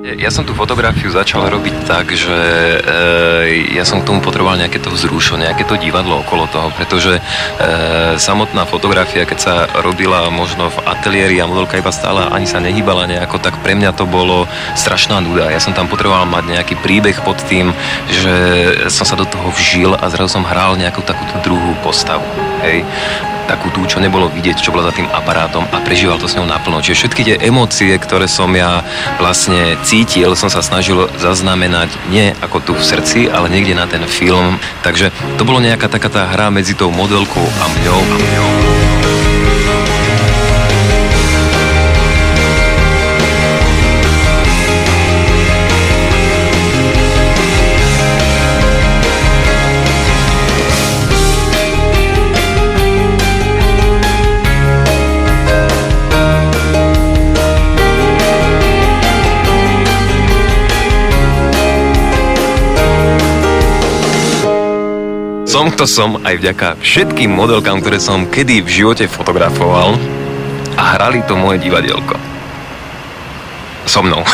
Ja som tú fotografiu začal robiť tak, že ja som k tomu potreboval nejaké to vzrušenie, nejaké to divadlo okolo toho, pretože samotná fotografia, keď sa robila možno v ateliéri a modelka iba stála, ani sa nehýbala nejako, tak pre mňa to bolo strašná nuda. Ja som tam potreboval mať nejaký príbeh pod tým, že som sa do toho vžil a zrazu som hral nejakú takúto druhú postavu. Hej. Takú tú, čo nebolo vidieť, čo bola za tým aparátom a prežíval to s ňou naplno. Čiže všetky tie emócie, ktoré som ja vlastne cítil, som sa snažil zaznamenať nie ako tu v srdci, ale niekde na ten film. Takže to bolo nejaká taká tá hra medzi tou modelkou a mňou. Som, kto som, aj vďaka všetkým modelkám, ktoré som kedy v živote fotografoval a hrali to moje divadielko. So mnou.